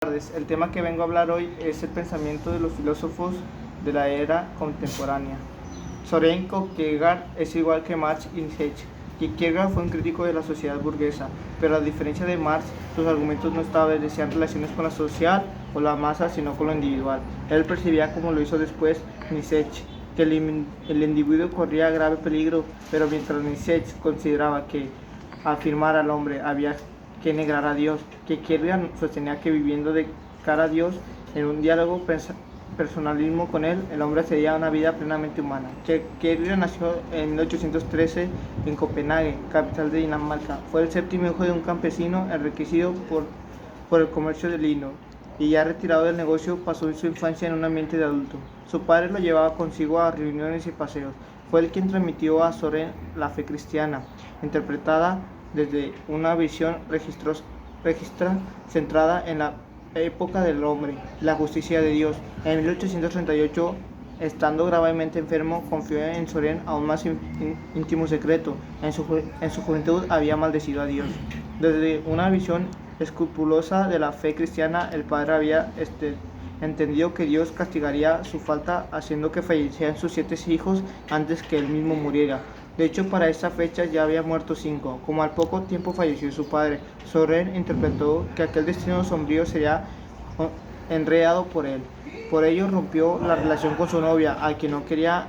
Tardes. El tema que vengo a hablar hoy es el pensamiento de los filósofos de la era contemporánea. Søren Kierkegaard es igual que Marx y Nietzsche. Kierkegaard fue un crítico de la sociedad burguesa, pero a diferencia de Marx, sus argumentos no establecían relaciones con la social o la masa, sino con lo individual. Él percibía, como lo hizo después Nietzsche, que el individuo corría grave peligro, pero mientras Nietzsche consideraba que afirmar al hombre había que negrar a Dios, que Kierkegaard sostenía que viviendo de cara a Dios en un diálogo personalismo con él, el hombre sería una vida plenamente humana. Kierkegaard nació en 1813 en Copenhague, capital de Dinamarca. Fue el séptimo hijo de un campesino enriquecido por el comercio de lino, y ya retirado del negocio pasó su infancia en un ambiente de adulto. Su padre lo llevaba consigo a reuniones y paseos. Fue el quien transmitió a Søren la fe cristiana, interpretada desde una visión registra centrada en la época del hombre, la justicia de Dios. En 1838, estando gravemente enfermo, confió en Søren a un más íntimo secreto. En su juventud había maldecido a Dios. Desde una visión escrupulosa de la fe cristiana, el padre había entendido que Dios castigaría su falta haciendo que fallecieran sus 7 hijos antes que él mismo muriera. De hecho, para esa fecha ya había muerto 5. Como al poco tiempo falleció su padre, Søren interpretó que aquel destino sombrío sería enredado por él. Por ello rompió la relación con su novia, a quien no quería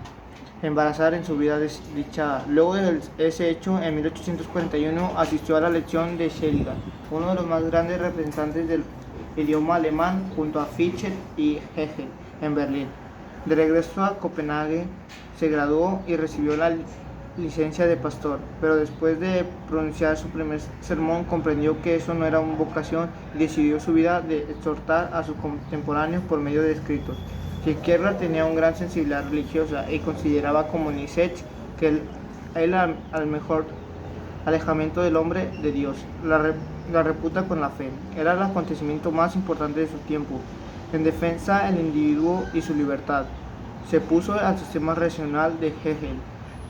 embarazar en su vida desdichada. Luego de ese hecho, en 1841 asistió a la lección de Schelling, uno de los más grandes representantes del idioma alemán, junto a Fichte y Hegel, en Berlín. De regreso a Copenhague, se graduó y recibió la licencia de pastor, pero después de pronunciar su primer sermón comprendió que eso no era una vocación y decidió su vida de exhortar a sus contemporáneos por medio de escritos. Kierkegaard tenía una gran sensibilidad religiosa y consideraba como Nietzsche que al mejor alejamiento del hombre de Dios, la reputa con la fe. Era el acontecimiento más importante de su tiempo. En defensa del individuo y su libertad, se puso al sistema racional de Hegel,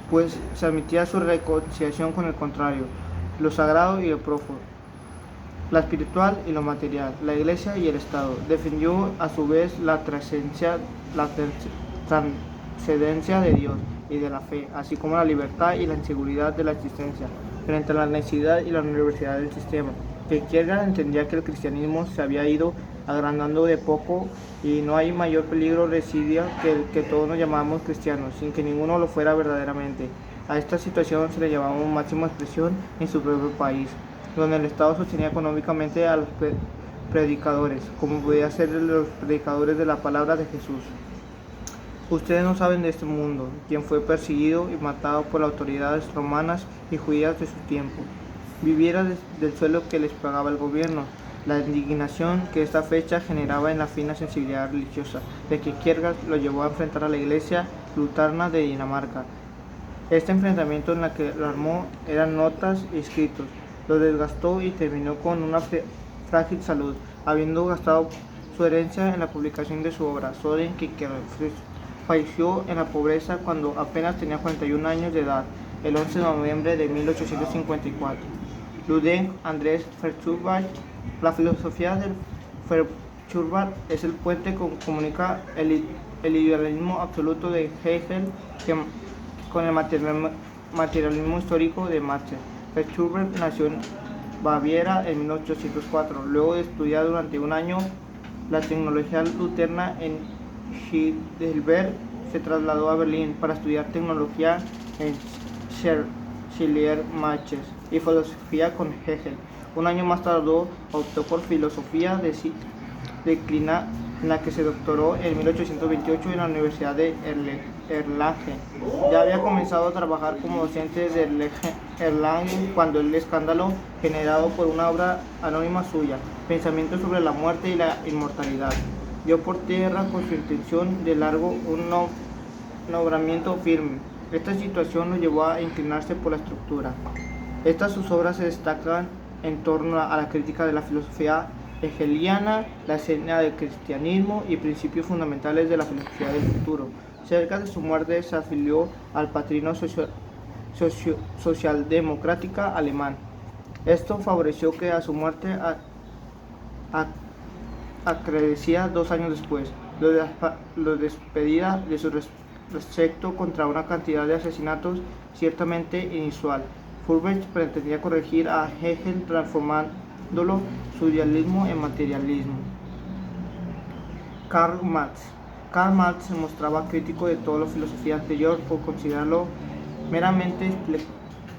pues se admitía su reconciliación con el contrario, lo sagrado y lo prófugo, la espiritual y lo material, la iglesia y el Estado. Defendió a su vez la trascendencia de Dios y de la fe, así como la libertad y la inseguridad de la existencia, frente a la necesidad y la universalidad del sistema. Kierkegaard entendía que el cristianismo se había ido agrandando de poco y no hay mayor peligro residía que todos nos llamamos cristianos, sin que ninguno lo fuera verdaderamente. A esta situación se le llamaba máxima expresión en su propio país, donde el Estado sostenía económicamente a los predicadores, como podía ser los predicadores de la palabra de Jesús. Ustedes no saben de este mundo, quien fue perseguido y matado por las autoridades romanas y judías de su tiempo, viviera del sueldo que les pagaba el gobierno. La indignación que esta fecha generaba en la fina sensibilidad religiosa de Kierkegaard lo llevó a enfrentar a la iglesia luterana de Dinamarca. Este enfrentamiento en el que lo armó eran notas y escritos, lo desgastó y terminó con una frágil salud, habiendo gastado su herencia en la publicación de su obra. Søren Kierkegaard falleció en la pobreza cuando apenas tenía 41 años de edad, el 11 de noviembre de 1854. Ludwig Andreas Feuerbach. La filosofía del Feuerbach es el puente que comunica el idealismo absoluto de Hegel con el materialismo histórico de Marx. Feuerbach nació en Baviera en 1804. Luego de estudiar durante un año la teología luterana en Heidelberg, se trasladó a Berlín para estudiar teología en Schleiermacher y filosofía con Hegel. Un año más tarde optó por filosofía declina, en la que se doctoró en 1828 en la Universidad de Erlangen. Ya había comenzado a trabajar como docente de Erlangen cuando el escándalo generado por una obra anónima suya, Pensamientos sobre la muerte y la inmortalidad, dio por tierra con su intención de largo un nombramiento firme. Esta situación lo llevó a inclinarse por la estructura. Sus obras se destacan en torno a la crítica de la filosofía hegeliana, la escena del cristianismo y principios fundamentales de la filosofía del futuro. Cerca de su muerte se afilió al Partido Socialdemócrata alemán. Esto favoreció que a su muerte acrecía 2 años después. Lo despedida de su respecto contra una cantidad de asesinatos ciertamente inusual. Furubech pretendía corregir a Hegel transformándolo su idealismo en materialismo. Karl Marx. Karl Marx se mostraba crítico de toda la filosofía anterior por considerarlo meramente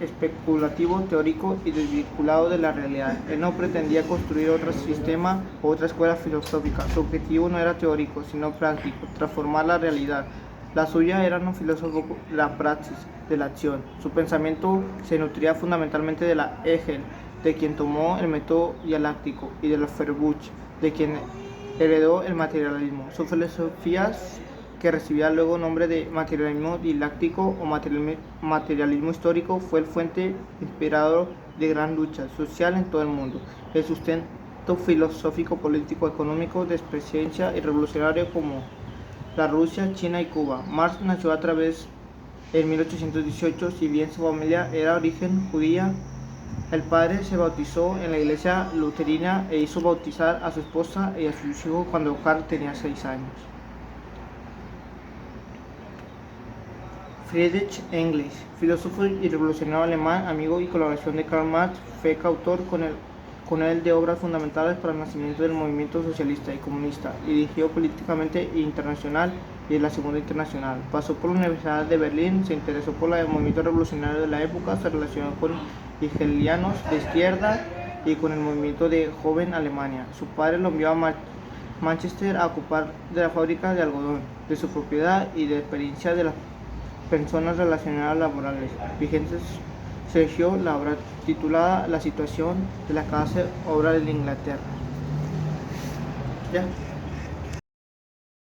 especulativo, teórico y desvinculado de la realidad. Él no pretendía construir otro sistema o otra escuela filosófica. Su objetivo no era teórico, sino práctico, transformar la realidad. La suya era no filosófico, la praxis de la acción. Su pensamiento se nutría fundamentalmente de la Hegel, de quien tomó el método dialéctico, y de la Feuerbach, de quien heredó el materialismo. Su filosofía, que recibía luego nombre de materialismo dialéctico o materialismo histórico, fue el fuente inspirador de gran lucha social en todo el mundo. El sustento filosófico, político, económico de experiencia y revolucionario como la Rusia, China y Cuba. Marx nació a través en 1818, si bien su familia era de origen judía. El padre se bautizó en la iglesia luterana e hizo bautizar a su esposa y a sus hijos cuando Karl tenía 6 años. Friedrich Engels, filósofo y revolucionario alemán, amigo y colaboración de Karl Marx, fue coautor con él de obras fundamentales para el nacimiento del movimiento socialista y comunista, y dirigió políticamente internacional y de la Segunda Internacional. Pasó por la Universidad de Berlín, se interesó por el movimiento revolucionario de la época, se relacionó con hegelianos de izquierda y con el movimiento de Joven Alemania. Su padre lo envió a Manchester a ocupar de la fábrica de algodón de su propiedad y de experiencia de las personas relacionadas laborales vigentes. Surgió la obra titulada La situación de la clase obrera en Inglaterra. ¿Ya?